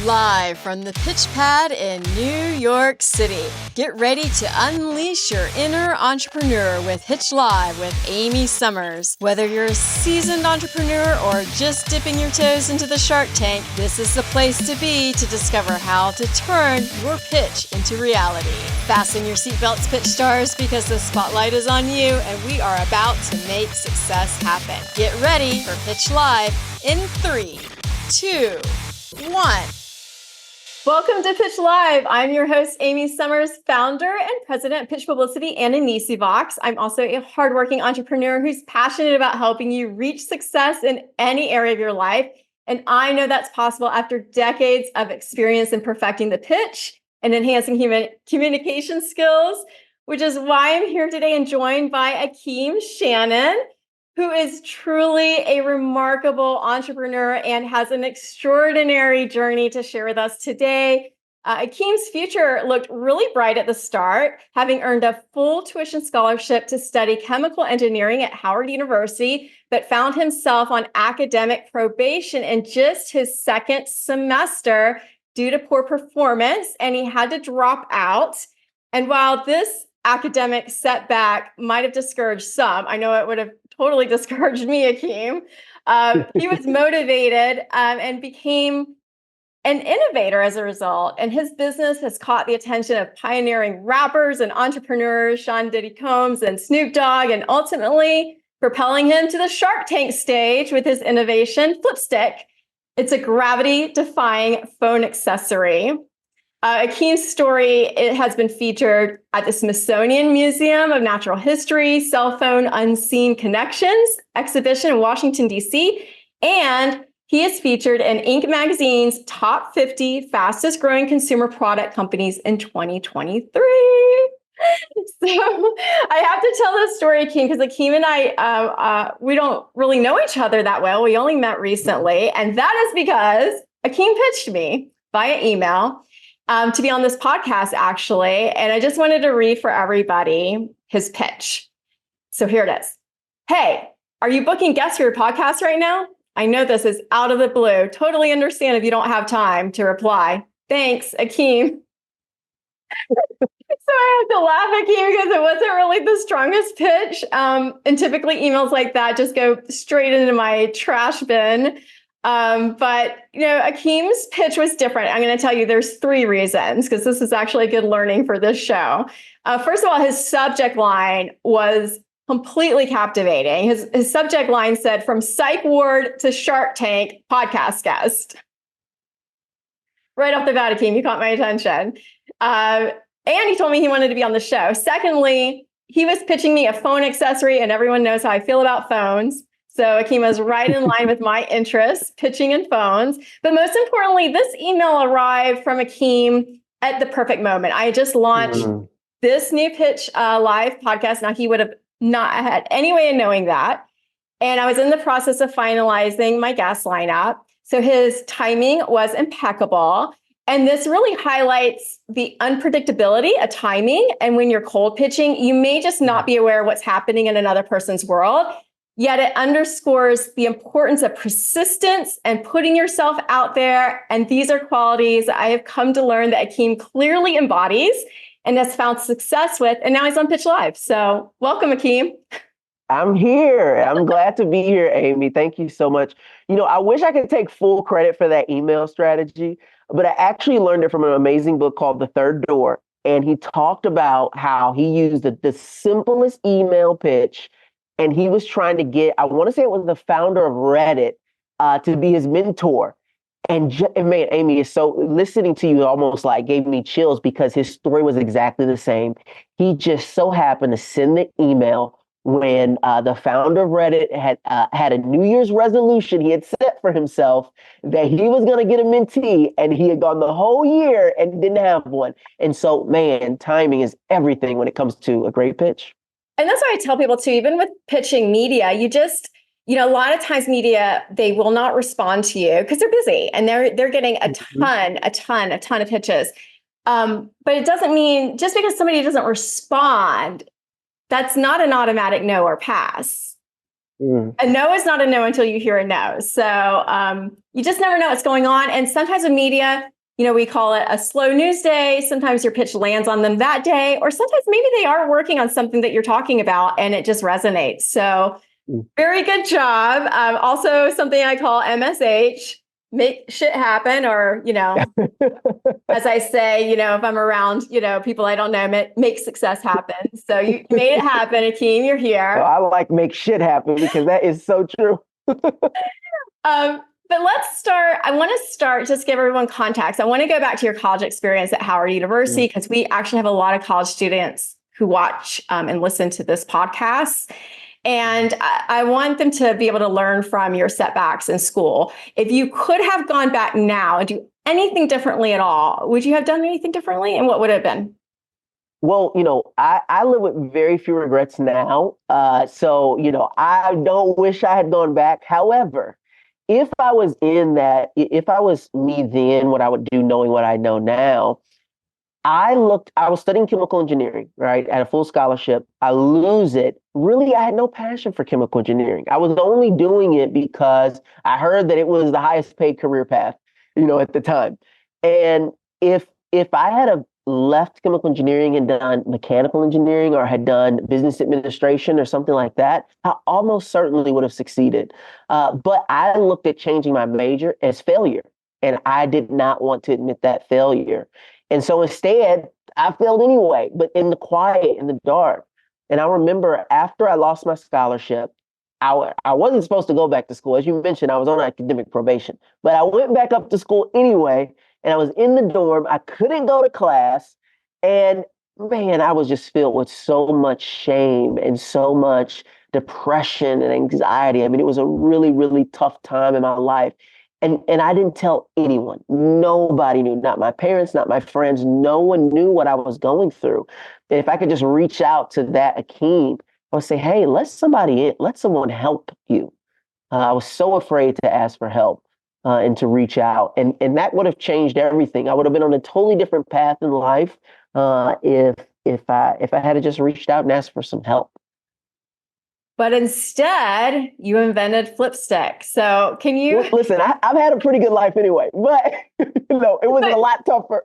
Live from the pitch pad in New York City. Get ready to unleash your inner entrepreneur with Pitch Live with Amy Summers. Whether you're a seasoned entrepreneur or just dipping your toes into the Shark Tank, this is the place to be to discover how to turn your pitch into reality. Fasten your seatbelts, pitch stars, because the spotlight is on you and we are about to make success happen. Get ready for Pitch Live in 3, 2, 1. Welcome to Pitch Live. I'm your host, Amy Summers, founder and president of Pitch Publicity and Vox. I'm also a hardworking entrepreneur who's passionate about helping you reach success in any area of your life. And I know that's possible after decades of experience in perfecting the pitch and enhancing human communication skills, which is why I'm here today and joined by Akeem Shannon, who is truly a remarkable entrepreneur and has an extraordinary journey to share with us today. Akeem's future looked really bright at the start, having earned a full tuition scholarship to study chemical engineering at Howard University, but found himself on academic probation in just his second semester due to poor performance, and he had to drop out. And while this academic setback might have discouraged some, I know it would have totally discouraged me, Akeem. He was motivated and became an innovator as a result. And his business has caught the attention of pioneering rappers and entrepreneurs, Diddy and Snoop Dogg, and ultimately propelling him to the Shark Tank stage with his innovation, Flipstik. It's a gravity-defying phone accessory. Akeem's story, it has been featured at the Smithsonian Museum of Natural History, Cellphone Unseen Connections exhibition in Washington, D.C., and he is featured in Inc. magazine's top 50 fastest growing consumer product companies in 2023. So I have to tell this story, Akeem, because Akeem and I, we don't really know each other that well. We only met recently, and that is because Akeem pitched me via email to be on this podcast, actually. And I just wanted to read for everybody his pitch. So here it is. Hey, are you booking guests for your podcast right now? I know this is out of the blue. Totally understand if you don't have time to reply. Thanks, Akeem. So I have to laugh, Akeem, because it wasn't really the strongest pitch. And typically emails like that just go straight into my trash bin. But, Akeem's pitch was different. I'm going to tell you there's 3 reasons, because this is actually a good learning for this show. First of all, his subject line was completely captivating. His subject line said, "From psych ward to Shark Tank podcast guest." Right off the bat, Akeem, you caught my attention. And he told me he wanted to be on the show. Secondly, he was pitching me a phone accessory, and everyone knows how I feel about phones. So Akeem was right in line with my interests, pitching in phones. But most importantly, this email arrived from Akeem at the perfect moment. I had just launched this new Pitch Live podcast. Now, he would have not had any way of knowing that. And I was in the process of finalizing my guest lineup. So his timing was impeccable. And this really highlights the unpredictability of timing. And when you're cold pitching, you may just not be aware of what's happening in another person's world. Yet it underscores the importance of persistence and putting yourself out there. And these are qualities I have come to learn that Akeem clearly embodies and has found success with. And now he's on Pitch Live. So welcome, Akeem. I'm here. I'm glad to be here, Amy. Thank you so much. I wish I could take full credit for that email strategy, but I actually learned it from an amazing book called The Third Door. And he talked about how he used the simplest email pitch. And he was trying to get, I want to say it was the founder of Reddit, to be his mentor. And man, Amy, is so listening to you almost like gave me chills, because his story was exactly the same. He just so happened to send the email when the founder of Reddit had a New Year's resolution he had set for himself that he was going to get a mentee, and he had gone the whole year and didn't have one. And so, man, timing is everything when it comes to a great pitch. And that's why I tell people too, even with pitching media, a lot of times media, they will not respond to you because they're busy and they're getting a ton of pitches. But it doesn't mean just because somebody doesn't respond, that's not an automatic no or pass. Mm. A no is not a no until you hear a no. So you just never know what's going on. And sometimes with media, we call it a slow news day. Sometimes your pitch lands on them that day, or sometimes maybe they are working on something that you're talking about and it just resonates. So very good job. Also, something I call MSH, make shit happen, or, as I say, if I'm around, people I don't know, make success happen. So you made it happen, Akeem, you're here. I like make shit happen because that is so true. But let's start. I want to start, just give everyone context. I want to go back to your college experience at Howard University, because we actually have a lot of college students who watch and listen to this podcast. And I want them to be able to learn from your setbacks in school. If you could have gone back now and do anything differently at all, would you have done anything differently? And what would it have been? Well, I live with very few regrets now. So, I don't wish I had gone back. However, if I was me then, what I would do knowing what I know now, I was studying chemical engineering, right, at a full scholarship. I lose it. Really, I had no passion for chemical engineering. I was only doing it because I heard that it was the highest paid career path, at the time. And if I had have left chemical engineering and done mechanical engineering or had done business administration or something like that, I almost certainly would have succeeded. But I looked at changing my major as failure, and I did not want to admit that failure. And so instead, I failed anyway, but in the quiet, in the dark. And I remember after I lost my scholarship, I wasn't supposed to go back to school. As you mentioned, I was on academic probation, but I went back up to school anyway. And I was in the dorm. I couldn't go to class. And man, I was just filled with so much shame and so much depression and anxiety. I mean, it was a really, really tough time in my life. And I didn't tell anyone. Nobody knew, not my parents, not my friends. No one knew what I was going through. And if I could just reach out to that Akeem, I would say, hey, let someone help you. I was so afraid to ask for help and to reach out. And that would have changed everything. I would have been on a totally different path in life if I had just reached out and asked for some help. But instead, you invented Flipstik. So can you listen? I've had a pretty good life anyway, but it was a lot tougher.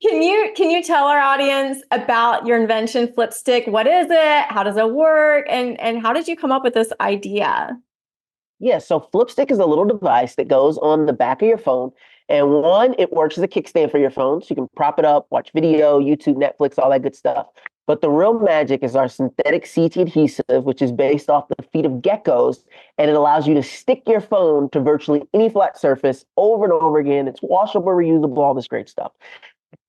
Can you tell our audience about your invention, Flipstik? What is it? How does it work? And how did you come up with this idea? Yeah, so Flipstik is a little device that goes on the back of your phone. And one, it works as a kickstand for your phone. So you can prop it up, watch video, YouTube, Netflix, all that good stuff. But the real magic is our synthetic CT adhesive, which is based off the feet of geckos. And it allows you to stick your phone to virtually any flat surface over and over again. It's washable, reusable, all this great stuff.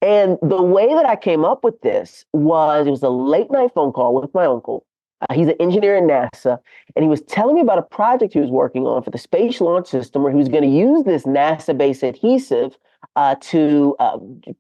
And the way that I came up with this was, it was a late night phone call with my uncle. He's an engineer at NASA, and he was telling me about a project he was working on for the Space Launch System, where he was going to use this NASA-based adhesive to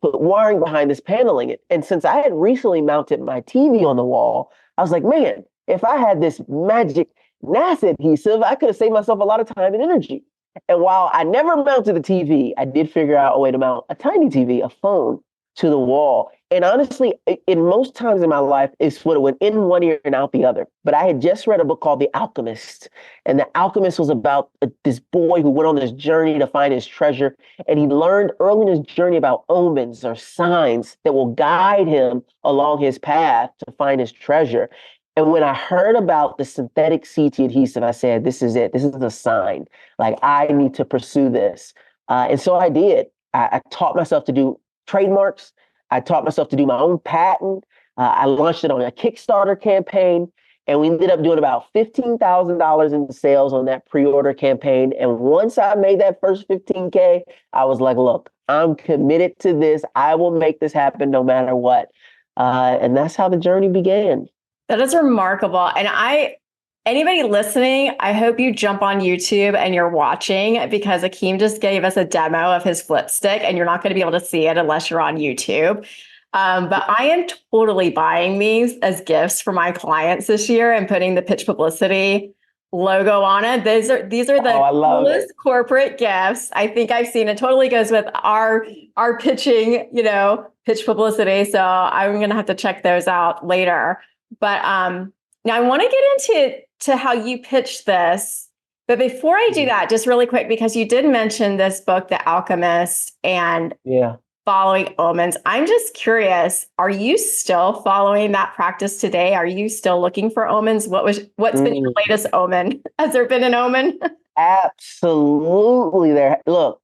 put wiring behind this paneling. And since I had recently mounted my TV on the wall, I was like, man, if I had this magic NASA adhesive, I could have saved myself a lot of time and energy. And while I never mounted the TV, I did figure out a way to mount a tiny TV, a phone, to the wall. And honestly, in most times in my life, it's what it went in one ear and out the other. But I had just read a book called The Alchemist. And The Alchemist was about this boy who went on this journey to find his treasure. And he learned early in his journey about omens or signs that will guide him along his path to find his treasure. And when I heard about the synthetic CT adhesive, I said, this is it. This is the sign. Like, I need to pursue this. And so I did. I taught myself to do trademarks. I taught myself to do my own patent. I launched it on a Kickstarter campaign, and we ended up doing about $15,000 in sales on that pre-order campaign. And once I made that first 15K, I was like, look, I'm committed to this. I will make this happen no matter what. And that's how the journey began. That is remarkable. And anybody listening, I hope you jump on YouTube and you're watching, because Akeem just gave us a demo of his Flipstik, and you're not going to be able to see it unless you're on YouTube. But I am totally buying these as gifts for my clients this year and putting the Pitch Publicity logo on it. These are the coolest corporate gifts I think I've seen. It totally goes with our pitching, Pitch Publicity. So I'm going to have to check those out later. But Now I want to get into how you pitched this. But before I do that, just really quick, because you did mention this book, The Alchemist, and following omens. I'm just curious, are you still following that practice today? Are you still looking for omens? What's been your latest omen? Has there been an omen? Absolutely. There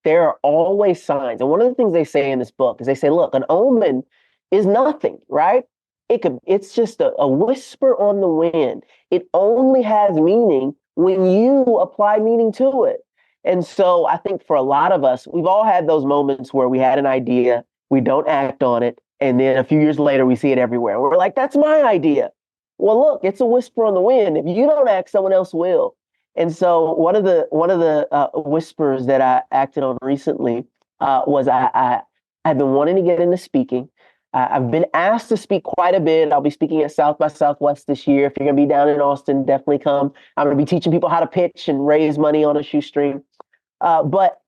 are always signs. And one of the things they say in this book is they say, look, an omen is nothing, right? It's just a whisper on the wind. It only has meaning when you apply meaning to it. And so I think for a lot of us, we've all had those moments where we had an idea, we don't act on it, and then a few years later we see it everywhere. We're like, that's my idea. Well, look, it's a whisper on the wind. If you don't act, someone else will. And so one of the whispers that I acted on recently was I've been wanting to get into speaking. I've been asked to speak quite a bit. I'll be speaking at South by Southwest this year. If you're going to be down in Austin, definitely come. I'm going to be teaching people how to pitch and raise money on a shoestring. But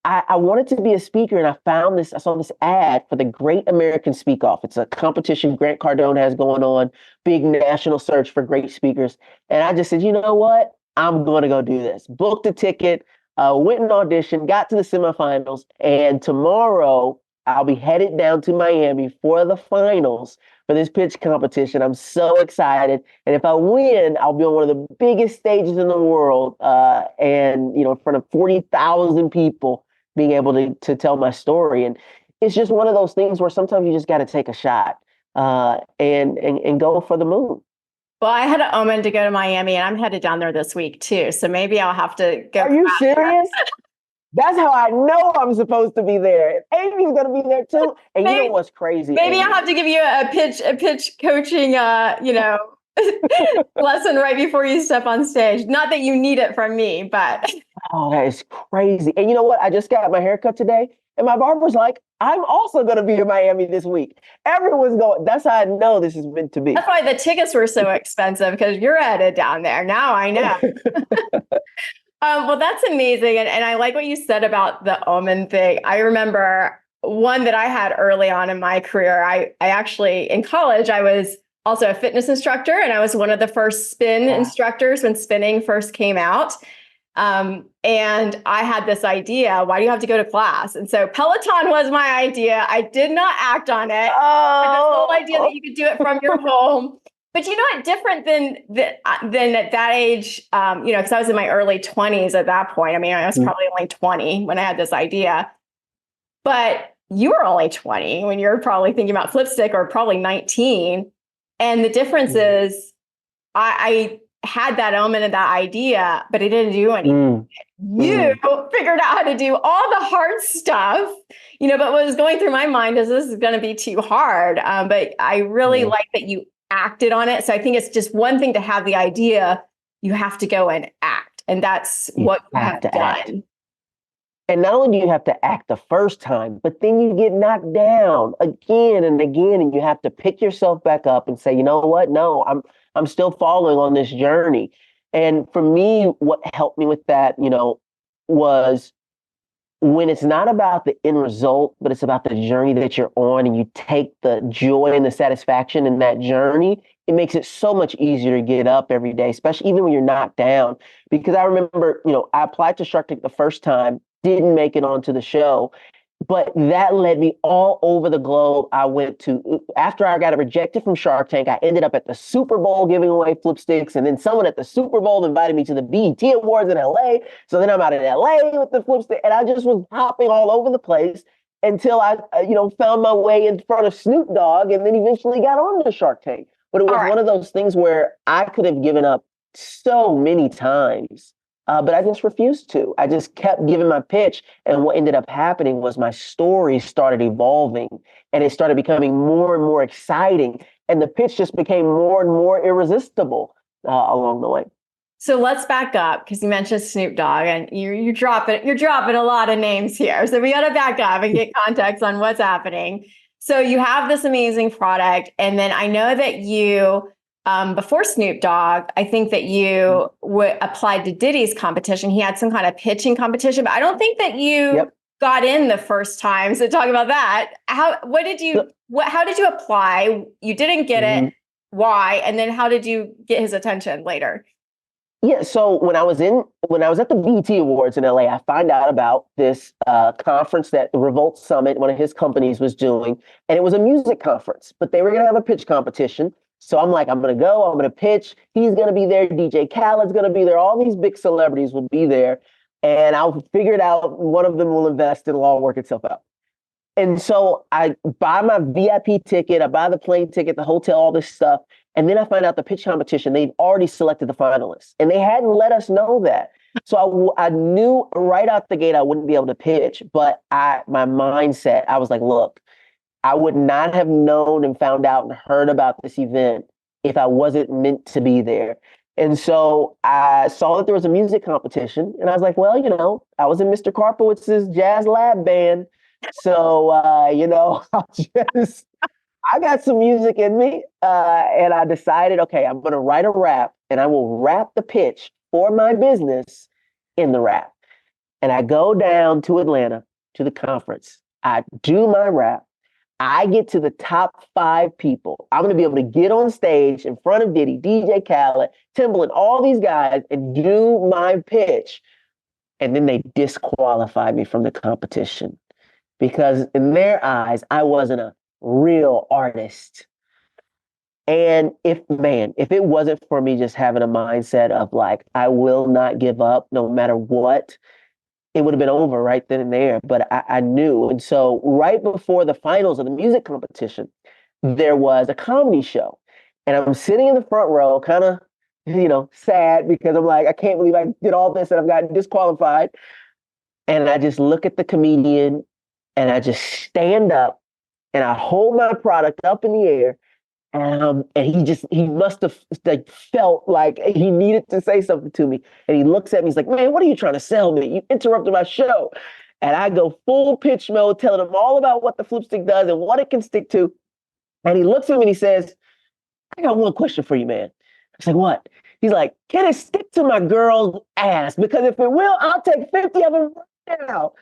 I wanted to be a speaker, and I saw this ad for the Great American Speak Off. It's a competition Grant Cardone has going on, big national search for great speakers. And I just said, you know what? I'm going to go do this. Booked a ticket, went and auditioned, got to the semifinals, and tomorrow I'll be headed down to Miami for the finals for this pitch competition. I'm so excited. And if I win, I'll be on one of the biggest stages in the world, and in front of 40,000 people, being able to tell my story. And it's just one of those things where sometimes you just got to take a shot and go for the moon. Well, I had an omen to go to Miami, and I'm headed down there this week too. So maybe I'll have to go. Are you serious? That's how I know I'm supposed to be there. Amy's going to be there too. And you know what's crazy? Maybe I'll have to give you a pitch coaching, lesson right before you step on stage. Not that you need it from me, but. Oh, that is crazy. And you know what? I just got my haircut today, and my barber's like, I'm also going to be in Miami this week. Everyone's going. That's how I know this is meant to be. That's why the tickets were so expensive, because you're headed down there. Now I know. Well, that's amazing. And I like what you said about the omen thing. I remember one that I had early on in my career. I actually, in college, I was also a fitness instructor, and I was one of the first spin instructors when spinning first came out. And I had this idea, why do you have to go to class? And so Peloton was my idea. I did not act on it. But this whole idea that you could do it from your home. But you know what, different than at that age, because I was in my early 20s at that point. I mean, I was probably only 20 when I had this idea. But you were only 20 when you're probably thinking about Flipstik, or probably 19. And the difference is I had that omen and that idea, but I didn't do anything. You figured out how to do all the hard stuff, but what was going through my mind is this is going to be too hard. But I really like that you acted on it. So I think it's just one thing to have the idea, you have to go and act. And that's what you have done. Act. And not only do you have to act the first time, but then you get knocked down again and again, and you have to pick yourself back up and say, you know what? No, I'm still following on this journey. And for me, what helped me with that, was when it's not about the end result, but it's about the journey that you're on, and you take the joy and the satisfaction in that journey, it makes it so much easier to get up every day, especially even when you're knocked down. Because I remember, I applied to Shark Tank the first time, didn't make it onto the show, but that led me all over the globe. I went to, after I got rejected from Shark Tank, I ended up at the Super Bowl giving away Flipstiks, and then someone at the Super Bowl invited me to the BET Awards in LA. So then I'm out in LA with the Flipstik, and I just was hopping all over the place until I, found my way in front of Snoop Dogg, and then eventually got on the Shark Tank. But it was one of those things where I could have given up so many times. But I just refused to. I just kept giving my pitch. And what ended up happening was my story started evolving, and it started becoming more and more exciting. And the pitch just became more and more irresistible along the way. So let's back up, because you mentioned Snoop Dogg, and you're dropping a lot of names here. So we got to back up and get context on what's happening. So you have this amazing product. And then I know that you, before Snoop Dogg, I think that you applied to Diddy's competition. He had some kind of pitching competition, but I don't think that you got in the first time. So talk about that. How did you apply? You didn't get it. why? And then how did you get his attention later? Yeah, so when I was at the BET Awards in LA, I find out about this conference that Revolt Summit, one of his companies, was doing, and it was a music conference, but they were gonna have a pitch competition. So I'm like, I'm gonna go, I'm gonna pitch. He's gonna be there, DJ Khaled's gonna be there, all these big celebrities will be there, and I'll figure it out. One of them will invest, it'll all work itself out. And so I buy my VIP ticket, I buy the plane ticket, the hotel, all this stuff. And then I find out the pitch competition, they've already selected the finalists and they hadn't let us know that. So I knew right out the gate I wouldn't be able to pitch, but my mindset, I was like, look, I would not have known and found out and heard about this event if I wasn't meant to be there. And so I saw that there was a music competition and I was like, well, I was in Mr. Karpowitz's jazz lab band. So, I got some music in me, and I decided, okay, I'm going to write a rap, and I will rap the pitch for my business in the rap. And I go down to Atlanta to the conference. I do my rap. I get to the top 5 people. I'm going to be able to get on stage in front of Diddy, DJ Khaled, Timbaland, all these guys, and do my pitch. And then they disqualified me from the competition because in their eyes, I wasn't a real artist. And if it wasn't for me just having a mindset of like, I will not give up no matter what, it would have been over right then and there. But I knew. And so right before the finals of the music competition, there was a comedy show. And I'm sitting in the front row, kind of, sad because I'm like, I can't believe I did all this and I've gotten disqualified. And I just look at the comedian and I just stand up and I hold my product up in the air, and he must have like felt like he needed to say something to me. And he looks at me, he's like, man, what are you trying to sell me? You interrupted my show. And I go full pitch mode, telling him all about what the Flipstik does and what it can stick to. And he looks at me and he says, I got one question for you, man. I was like, what? He's like, can it stick to my girl's ass? Because if it will, I'll take 50 of them right now.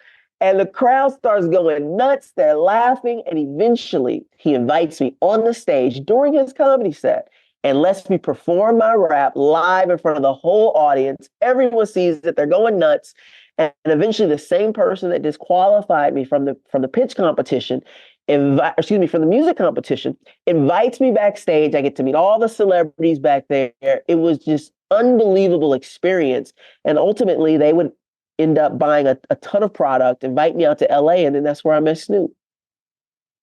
And the crowd starts going nuts. They're laughing. And eventually he invites me on the stage during his comedy set and lets me perform my rap live in front of the whole audience. Everyone sees that they're going nuts. And eventually the same person that disqualified me from the pitch competition, from the music competition, invites me backstage. I get to meet all the celebrities back there. It was just unbelievable experience. And ultimately they would end up buying a ton of product, invite me out to LA, and then that's where I met Snoop.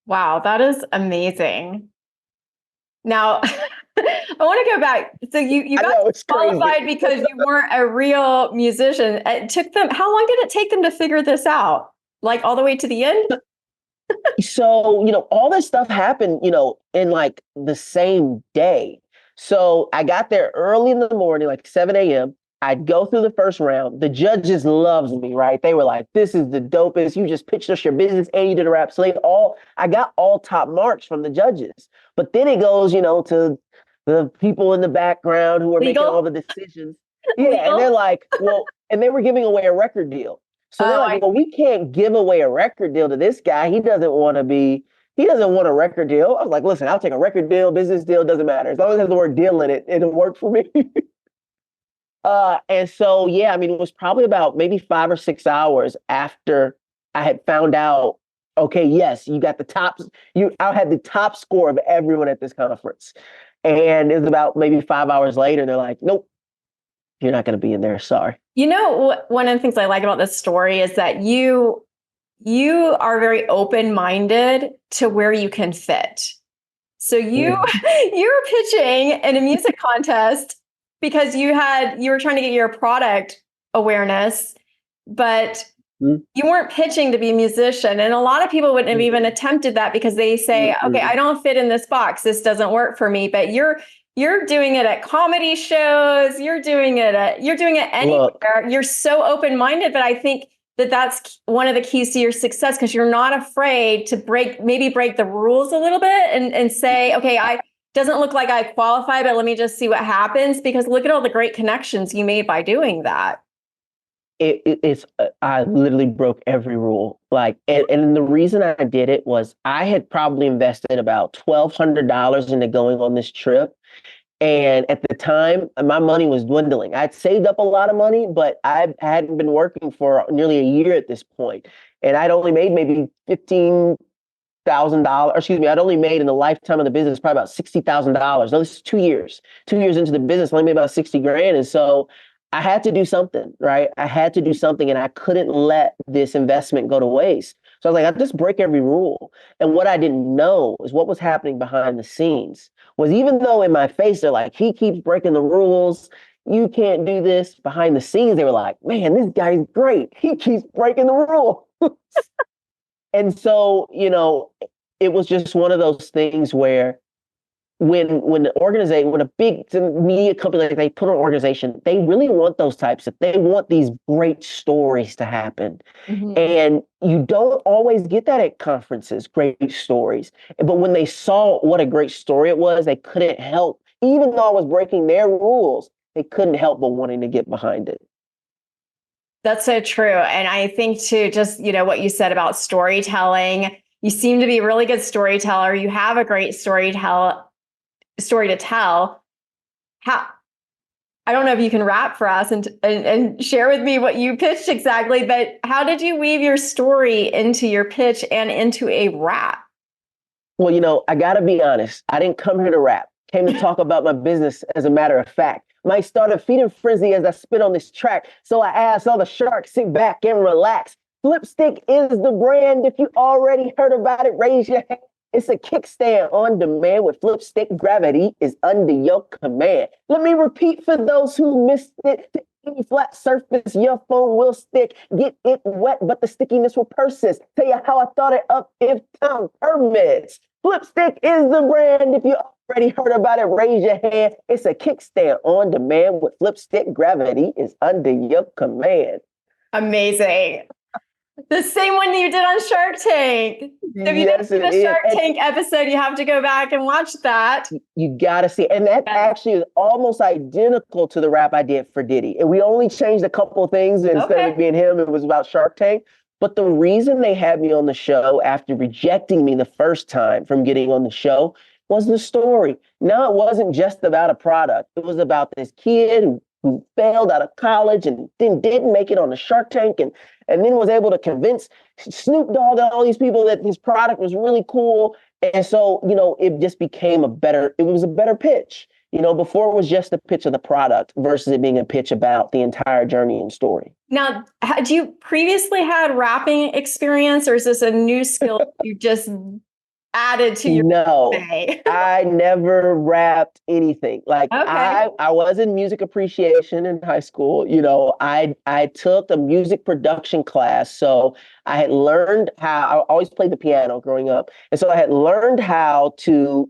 Wow, that is amazing. Now, I want to go back. So you got qualified because you weren't a real musician. How long did it take them to figure this out? Like all the way to the end? So, all this stuff happened, in like the same day. So I got there early in the morning, like 7 a.m. I'd go through the first round. The judges loved me, right? They were like, this is the dopest. You just pitched us your business and you did a rap. So I got all top marks from the judges. But then it goes, to the people in the background who are making all the decisions. Yeah, and they're like, well, and they were giving away a record deal. So they're like, well, we can't give away a record deal to this guy. He doesn't want a record deal. I was like, listen, I'll take a record deal, business deal, doesn't matter. As long as it has the word deal in it, it'll work for me. And so, yeah, I mean, it was probably about maybe 5 or 6 hours after I had found out, okay, yes, you got I had the top score of everyone at this conference. And it was about maybe 5 hours later, and they're like, nope, you're not going to be in there. Sorry. One of the things I like about this story is that you are very open-minded to where you can fit. So you're pitching in a music contest because you were trying to get your product awareness, but you weren't pitching to be a musician. And a lot of people wouldn't have even attempted that because they say, okay, I don't fit in this box. This doesn't work for me. But you're doing it at comedy shows. You're doing it anywhere. Look, you're so open-minded, but I think that's one of the keys to your success because you're not afraid to break the rules a little bit and say, okay, doesn't look like I qualify, but let me just see what happens, because look at all the great connections you made by doing that. I literally broke every rule. Like, and the reason I did it was I had probably invested about $1,200 into going on this trip. And at the time, my money was dwindling. I'd saved up a lot of money, but I hadn't been working for nearly a year at this point. And I'd only made maybe $15,000. Excuse me, I'd only made in the lifetime of the business probably about $60,000. No, this is 2 years. 2 years into the business, I only made about 60 grand. And so I had to do something, right? I had to do something, and I couldn't let this investment go to waste. So I was like, I just break every rule. And what I didn't know is what was happening behind the scenes was, even though in my face they're like, he keeps breaking the rules, you can't do this. Behind the scenes, they were like, man, this guy's great. He keeps breaking the rules. And so, it was just one of those things where when the organization, when a big media company, like, they put on an organization, they really want those types of, they want these great stories to happen. Mhm. And you don't always get that at conferences, great stories. But when they saw what a great story it was, they couldn't help, even though I was breaking their rules, they couldn't help but wanting to get behind it. That's so true. And I think too, just, what you said about storytelling, you seem to be a really good storyteller. You have a great story to tell. How, I don't know if you can rap for us and share with me what you pitched exactly, but how did you weave your story into your pitch and into a rap? Well, I got to be honest. I didn't come here to rap. Came to talk about my business, as a matter of fact. Might start a feeding frenzy as I spit on this track. So I asked all the sharks, sit back and relax. Flipstik is the brand. If you already heard about it, raise your hand. It's a kickstand on demand with Flipstik. Gravity is under your command. Let me repeat for those who missed it. To any flat surface, your phone will stick. Get it wet, but the stickiness will persist. Tell you how I thought it up if time permits. Flipstik is the brand. If you already heard about it, raise your hand. It's a kickstand on demand with Flipstik. Gravity is under your command. Amazing. The same one you did on Shark Tank. So if you didn't see the Shark Tank episode, you have to go back and watch that. You got to see it. And that actually is almost identical to the rap I did for Diddy. And we only changed a couple of things. Instead of it being him, it was about Shark Tank. But the reason they had me on the show after rejecting me the first time from getting on the show was the story. Now, it wasn't just about a product. It was about this kid who failed out of college and then didn't make it on the Shark Tank, and then was able to convince Snoop Dogg and all these people that his product was really cool. And so, it just became a better pitch. Before it was just a pitch of the product versus it being a pitch about the entire journey and story. Now, had you previously had rapping experience, or is this a new skill you just added to your resume? I never rapped anything. Like, I was in music appreciation in high school. I took a music production class. So I had learned how, I always played the piano growing up. And so I had learned how to,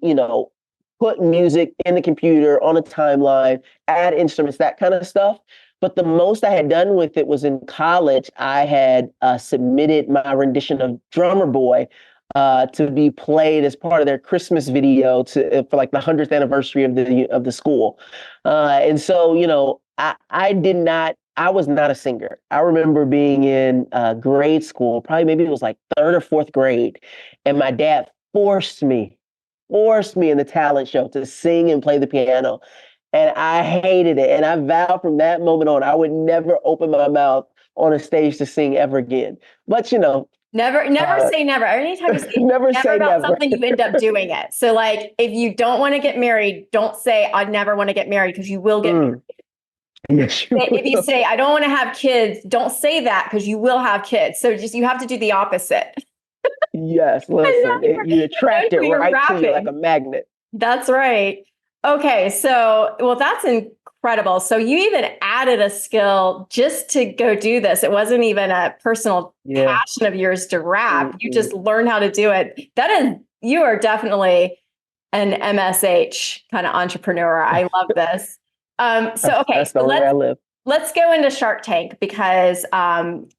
put music in the computer on a timeline, add instruments, that kind of stuff. But the most I had done with it was in college. I had submitted my rendition of Drummer Boy to be played as part of their Christmas video for like the 100th anniversary of the school. And so, I was not a singer. I remember being in grade school, probably maybe it was like third or fourth grade. And my dad forced me in the talent show to sing and play the piano. And I hated it. And I vowed from that moment on, I would never open my mouth on a stage to sing ever again. But, never say never. Anytime you say never about something, you end up doing it. So, like, if you don't want to get married, don't say, I never want to get married, because you will get married. Yes, if you say, I don't want to have kids, don't say that, because you will have kids. So you have to do the opposite. Yes, listen, you attract it right to you like a magnet. That's right. Okay, so, that's incredible. So you even added a skill just to go do this. It wasn't even a personal passion of yours to rap. Mm-hmm. You just learned how to do it. You are definitely an MSH kind of entrepreneur. I love this. That's the way I live. Let's go into Shark Tank, because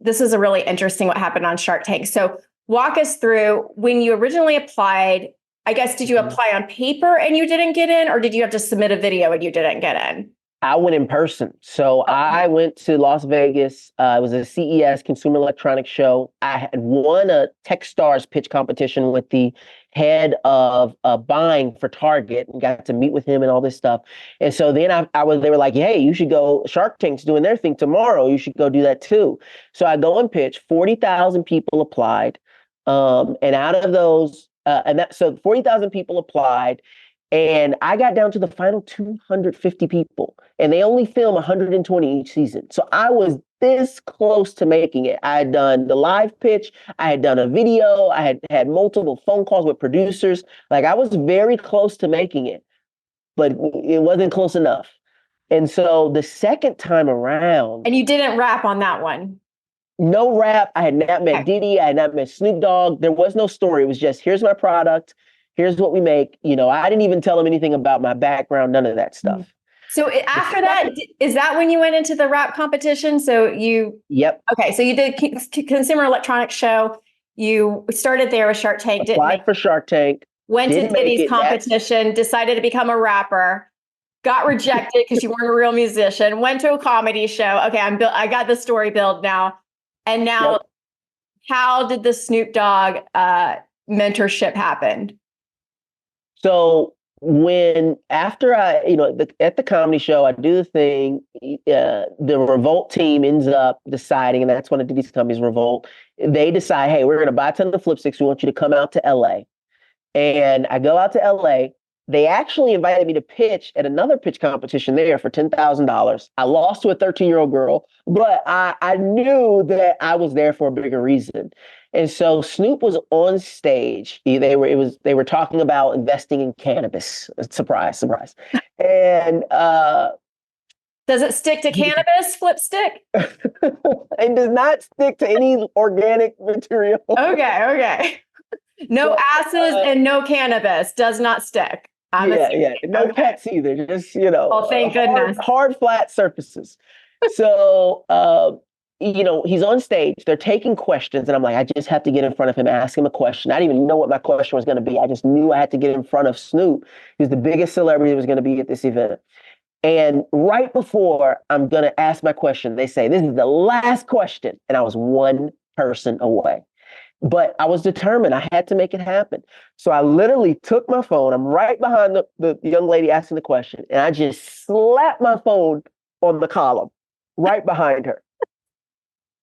this is a really interesting what happened on Shark Tank. So walk us through when you originally applied. I guess, did you apply on paper and you didn't get in, or did you have to submit a video and you didn't get in? I went in person. So I went to Las Vegas. It was a CES, Consumer Electronics Show. I had won a Techstars pitch competition with the head of buying for Target and got to meet with him and all this stuff. And so then they were like, hey, you should go, Shark Tank's doing their thing tomorrow. You should go do that too. So I go and pitch, 40,000 people applied. And out of those, so 40,000 people applied. And I got down to the final 250 people, and they only film 120 each season. So I was this close to making it. I had done the live pitch. I had done a video. I had had multiple phone calls with producers. Like I was very close to making it, but it wasn't close enough. And so the second time around. And you didn't rap on that one. No rap. I had not met Diddy. I had not met Snoop Dogg. There was no story. It was just, here's my product. Here's what we make. You know, I didn't even tell them anything about my background, none of that stuff. So after that, is that when you went into the rap competition? So you, Yep. Okay. So you did Consumer Electronics Show. You started there with Shark Tank. Applied for Shark Tank. Went to Diddy's competition, decided to become a rapper, got rejected because you weren't a real musician, went to a comedy show. Okay. I got the story built now. And now, How did the Snoop Dogg mentorship happen? So after I, at the comedy show, I do the thing, the Revolt team ends up deciding, and that's one of these companies, Revolt, they decide, hey, we're going to buy a ton of Flipstiks. We want you to come out to LA. And I go out to LA. They actually invited me to pitch at another pitch competition there for $10,000. I lost to a 13-year-old girl, but I knew that I was there for a bigger reason. And so Snoop was on stage. They were talking about investing in cannabis. Surprise, surprise. And does it stick to cannabis, Flipstik? It does not stick to any organic material. Okay. No acids and no cannabis. Does not stick. No pets either. Just, oh, thank goodness. Hard, flat surfaces. So, he's on stage. They're taking questions. And I'm like, I just have to get in front of him, ask him a question. I didn't even know what my question was going to be. I just knew I had to get in front of Snoop. He was the biggest celebrity that was going to be at this event. And right before I'm going to ask my question, they say, this is the last question. And I was one person away. But I was determined. I had to make it happen. So I literally took my phone. I'm right behind the young lady asking the question. And I just slapped my phone on the column right behind her.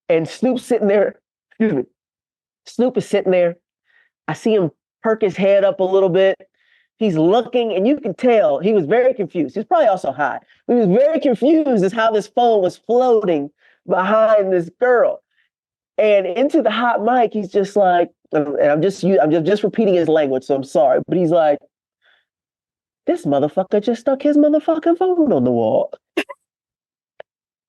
And Snoop's sitting there. Excuse me. Snoop is sitting there. I see him perk his head up a little bit. He's looking, and you can tell he was very confused. He's probably also high. He was very confused as how this phone was floating behind this girl. And into the hot mic, he's just like, and I'm just repeating his language, so I'm sorry, but he's like, this motherfucker just stuck his motherfucking phone on the wall.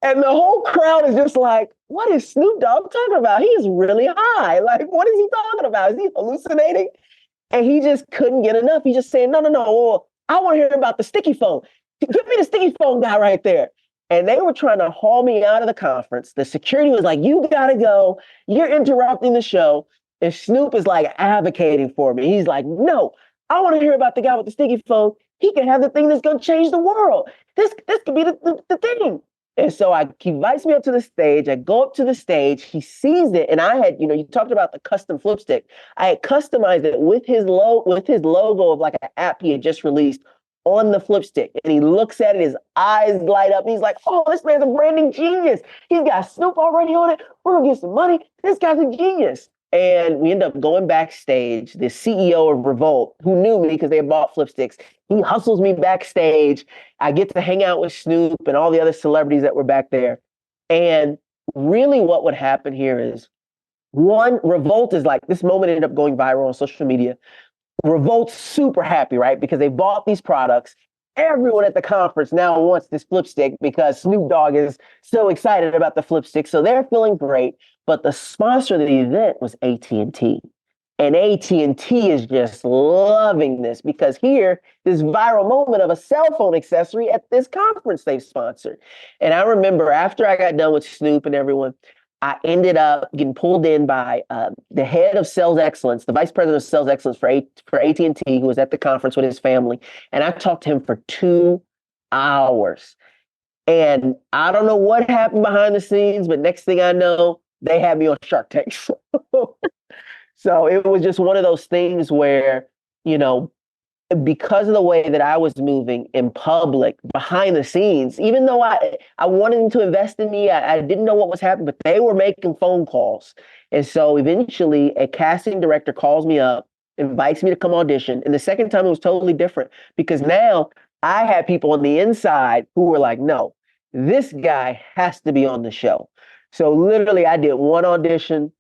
And the whole crowd is just like, what is Snoop Dogg talking about? He is really high. Like, what is he talking about? Is he hallucinating? And he just couldn't get enough. He's just saying, no. Well, I want to hear about the sticky phone. Give me the sticky phone guy right there. And they were trying to haul me out of the conference. The security was like, you got to go. You're interrupting the show. And Snoop is like advocating for me. He's like, no, I want to hear about the guy with the sticky phone. He can have the thing that's going to change the world. This could be the thing. And so he invites me up to the stage. I go up to the stage. He sees it. And I had, you talked about the custom Flipstik. I had customized it with his logo of like an app he had just released on the Flipstik. And he looks at it, his eyes light up. He's like, oh, this man's a branding genius. He's got Snoop already on it. We're going to get some money. This guy's a genius. And we end up going backstage. The CEO of Revolt, who knew me because they had bought Flipstiks, he hustles me backstage. I get to hang out with Snoop and all the other celebrities that were back there. And really what would happen here is, one, Revolt is like, this moment ended up going viral on social media. Revolt's super happy, right? Because they bought these products. Everyone at the conference now wants this Flipstik because Snoop Dogg is so excited about the Flipstik. So they're feeling great. But the sponsor of the event was AT&T. And AT&T is just loving this because here, this viral moment of a cell phone accessory at this conference they've sponsored. And I remember after I got done with Snoop and everyone, I ended up getting pulled in by the head of sales excellence, the vice president of sales excellence for AT&T, who was at the conference with his family. And I talked to him for 2 hours. And I don't know what happened behind the scenes, but next thing I know, they had me on Shark Tank. So it was just one of those things where, you know, because of the way that I was moving in public behind the scenes, even though I wanted them to invest in me, I didn't know what was happening, but they were making phone calls. And so eventually a casting director calls me up, invites me to come audition. And the second time it was totally different because now I had people on the inside who were like, no, this guy has to be on the show. So literally I did one audition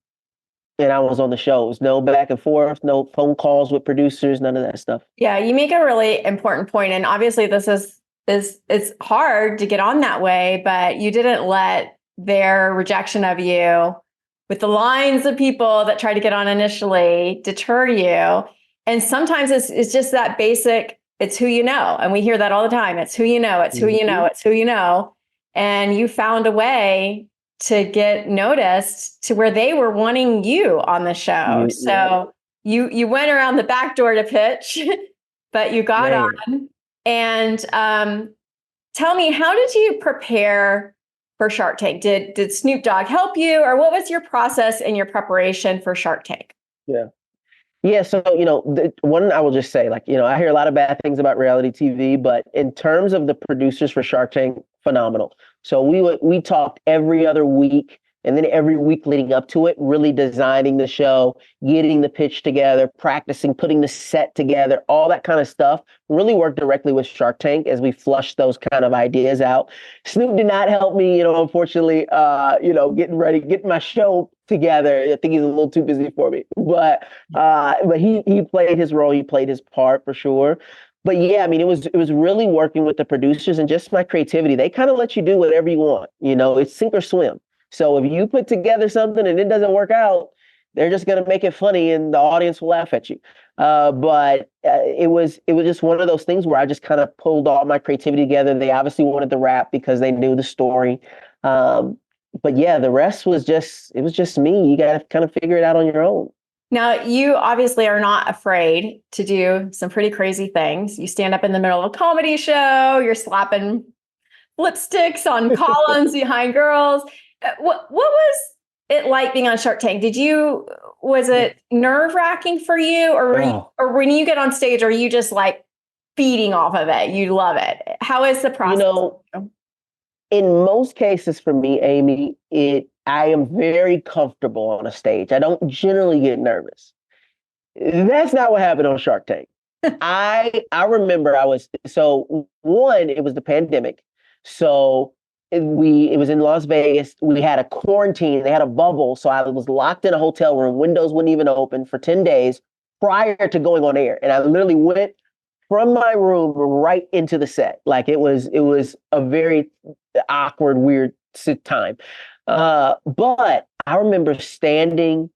and I was on the show. It was no back and forth, no phone calls with producers, none of that stuff. Yeah, you make a really important point, and obviously this is it's hard to get on that way, but you didn't let their rejection of you with the lines of people that tried to get on initially deter you. And sometimes it's just that basic, it's who you know. And we hear that all the time. It's who you know, it's who you know, it's who you know. And you found a way to get noticed to where they were wanting you on the show. So you went around the back door to pitch, but you got on. And tell me, how did you prepare for Shark Tank? Did Snoop Dogg help you, or what was your process in your preparation for Shark Tank? Yeah, so, one, I will just say, I hear a lot of bad things about reality TV, but in terms of the producers for Shark Tank, phenomenal. So we talked every other week, and then every week leading up to it, really designing the show, getting the pitch together, practicing, putting the set together, all that kind of stuff. Really worked directly with Shark Tank as we flushed those kind of ideas out. Snoop did not help me, unfortunately, getting ready, getting my show together. I think he's a little too busy for me, but he played his role. He played his part for sure. But yeah, I mean, it was really working with the producers and just my creativity. They kind of let you do whatever you want. It's sink or swim. So if you put together something and it doesn't work out, they're just going to make it funny and the audience will laugh at you. But it was just one of those things where I just kind of pulled all my creativity together. They obviously wanted the rap because they knew the story. But yeah, the rest was just me. You got to kind of figure it out on your own. Now, you obviously are not afraid to do some pretty crazy things. You stand up in the middle of a comedy show, you're slapping Flipstiks on columns behind girls. What was it like being on Shark Tank? Was it nerve-wracking for you, or when you get on stage, are you just like feeding off of it? You love it. How is the process? In most cases for me, Amy, I am very comfortable on a stage. I don't generally get nervous. That's not what happened on Shark Tank. I remember it was the pandemic. So it was in Las Vegas. We had a quarantine. They had a bubble. So I was locked in a hotel room. Windows wouldn't even open for 10 days prior to going on air. And I literally went from my room right into the set. Like it was a very awkward, weird time. But I remember standing,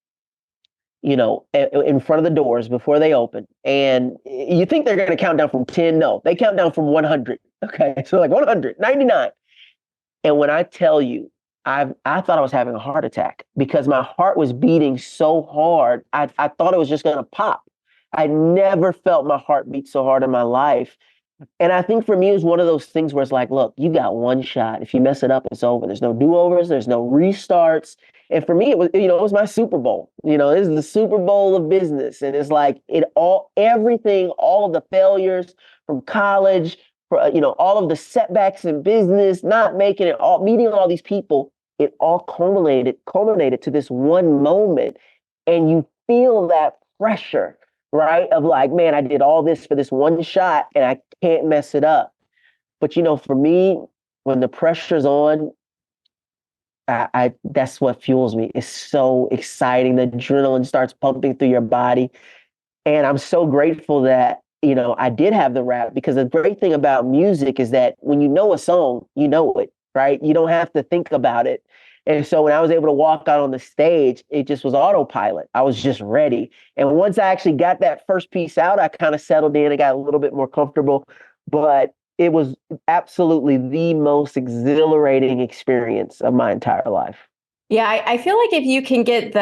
in front of the doors before they open. And you think they're going to count down from 10. No, they count down from 100. Okay. So like 100, 99. And when I tell you, I thought I was having a heart attack because my heart was beating so hard. I thought it was just going to pop. I never felt my heart beat so hard in my life. And I think for me, it was one of those things where it's like, look, you got one shot. If you mess it up, it's over. There's no do-overs. There's no restarts. And for me, it was my Super Bowl. This is the Super Bowl of business. And it's like everything, all of the failures from college, all of the setbacks in business, not making it, all meeting all these people, it all culminated to this one moment. And you feel that pressure, right? Of like, man, I did all this for this one shot and I can't mess it up. But for me, when the pressure's on, I that's what fuels me. It's so exciting. The adrenaline starts pumping through your body. And I'm so grateful that, I did have the rap, because the great thing about music is that when you know a song, you know it, right? You don't have to think about it. And so when I was able to walk out on the stage, it just was autopilot. I was just ready. And once I actually got that first piece out, I kind of settled in and got a little bit more comfortable. But it was absolutely the most exhilarating experience of my entire life. Yeah, I feel like if you can get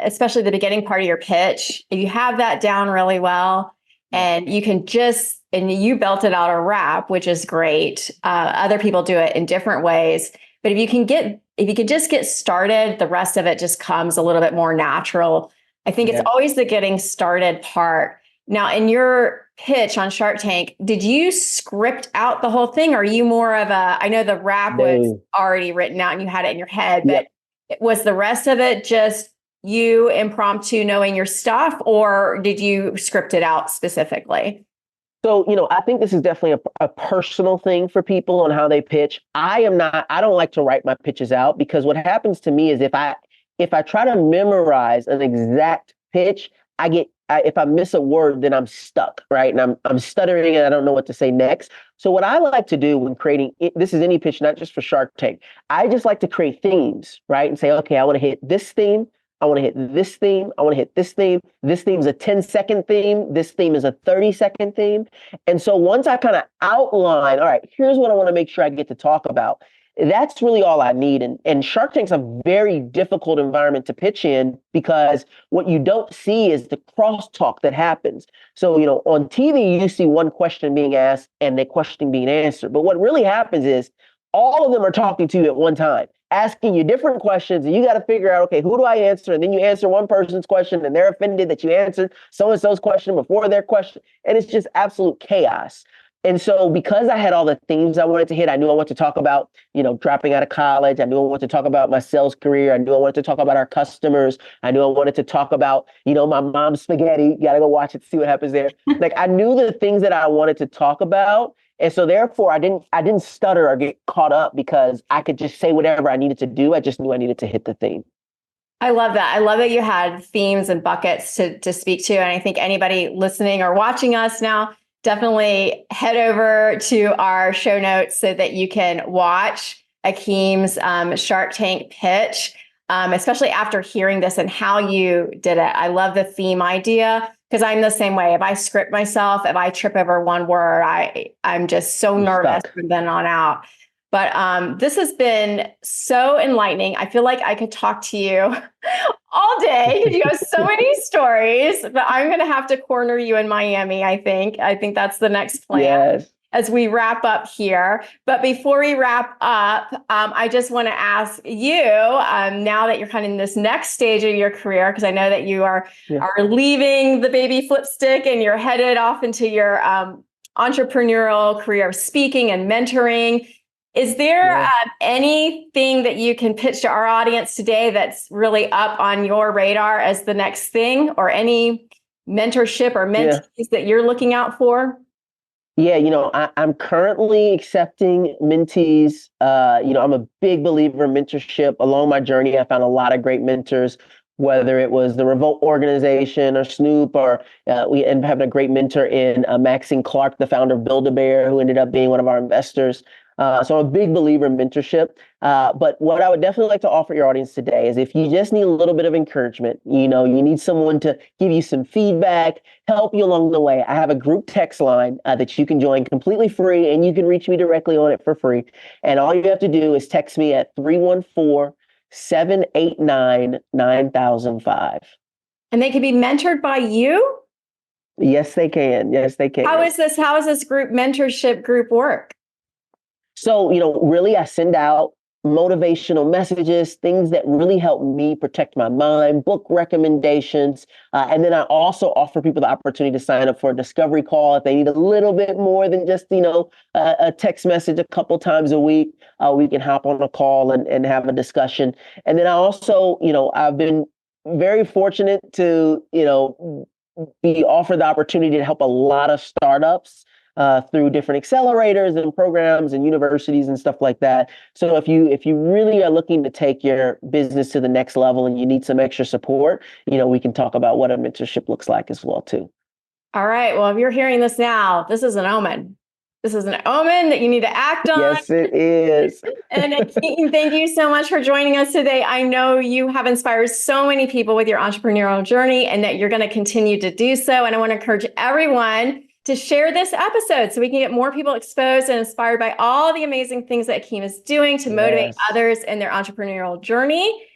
especially the beginning part of your pitch, if you have that down really well, and you belted out a rap, which is great. Other people do it in different ways, but if you can just get started, the rest of it just comes a little bit more natural. I think it's always the getting started part. Now, in your pitch on Shark Tank, did you script out the whole thing? Or are you more of I know the rap was already written out and you had it in your head, but was the rest of it just you impromptu knowing your stuff, or did you script it out specifically? So, I think this is definitely a personal thing for people on how they pitch. I don't like to write my pitches out, because what happens to me is if I try to memorize an exact pitch, if I miss a word, then I'm stuck, right? And I'm stuttering and I don't know what to say next. So what I like to do when creating this is any pitch, not just for Shark Tank. I just like to create themes, right? And say, okay, I want to hit this theme. I want to hit this theme. I want to hit this theme. This theme is a 10-second theme. This theme is a 30-second theme. And so once I kind of outline, all right, here's what I want to make sure I get to talk about, that's really all I need. And Shark Tank's a very difficult environment to pitch in, because what you don't see is the crosstalk that happens. So, on TV, you see one question being asked and the question being answered. But what really happens is all of them are talking to you at one time, asking you different questions, and you got to figure out, okay, who do I answer? And then you answer one person's question and they're offended that you answered so-and-so's question before their question. And it's just absolute chaos. And so because I had all the themes I wanted to hit, I knew I wanted to talk about, dropping out of college. I knew I wanted to talk about my sales career. I knew I wanted to talk about our customers. I knew I wanted to talk about, my mom's spaghetti. You got to go watch it to see what happens there. Like, I knew the things that I wanted to talk about. And so therefore I didn't stutter or get caught up, because I could just say whatever I needed to do. I just knew I needed to hit the theme. I love that. I love that you had themes and buckets to speak to. And I think anybody listening or watching us now, definitely head over to our show notes so that you can watch Akeem's Shark Tank pitch, especially after hearing this and how you did it. I love the theme idea, because I'm the same way. If I script myself, if I trip over one word, I'm just so nervous from then on out. But this has been so enlightening. I feel like I could talk to you all day, because you have so many stories, but I'm going to have to corner you in Miami, I think. I think that's the next plan as we wrap up here. But before we wrap up, I just want to ask you, now that you're kind of in this next stage of your career, because I know that you are leaving the baby Flipstik and you're headed off into your entrepreneurial career of speaking and mentoring. Is there anything that you can pitch to our audience today that's really up on your radar as the next thing, or any mentorship or mentees that you're looking out for? Yeah, I'm currently accepting mentees. I'm a big believer in mentorship. Along my journey, I found a lot of great mentors, whether it was the Revolt organization or Snoop, or we ended up having a great mentor in Maxine Clark, the founder of Build-A-Bear, who ended up being one of our investors. So I'm a big believer in mentorship. But what I would definitely like to offer your audience today is, if you just need a little bit of encouragement, you need someone to give you some feedback, help you along the way, I have a group text line that you can join completely free, and you can reach me directly on it for free. And all you have to do is text me at 314-789-9005. And they can be mentored by you? Yes, they can. Yes, they can. How is this group mentorship group work? So, really, I send out motivational messages, things that really help me protect my mind, book recommendations. And then I also offer people the opportunity to sign up for a discovery call if they need a little bit more than just, a text message a couple times a week. We can hop on a call and have a discussion. And then I also, I've been very fortunate to, be offered the opportunity to help a lot of startups through different accelerators and programs and universities and stuff like that. So if you really are looking to take your business to the next level and you need some extra support, we can talk about what a mentorship looks like as well too. All right. Well, if you're hearing this now, this is an omen. This is an omen that you need to act on. Yes, it is. And Akeem, thank you so much for joining us today. I know you have inspired so many people with your entrepreneurial journey, and that you're going to continue to do so. And I want to encourage everyone to share this episode so we can get more people exposed and inspired by all the amazing things that Akeem is doing to motivate others in their entrepreneurial journey.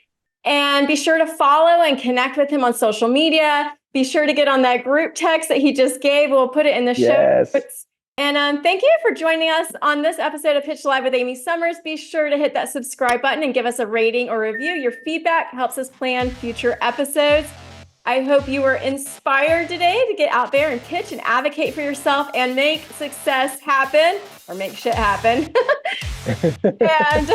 And be sure to follow and connect with him on social media. Be sure to get on that group text that he just gave. We'll put it in the show notes. And thank you for joining us on this episode of Pitch Live with Amy Summers. Be sure to hit that subscribe button and give us a rating or review. Your feedback helps us plan future episodes. I hope you were inspired today to get out there and pitch and advocate for yourself and make success happen, or make shit happen. And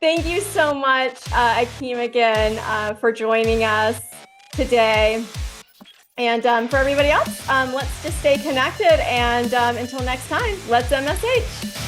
thank you so much, Akeem, again, for joining us today. And for everybody else, let's just stay connected. And until next time, let's MSH.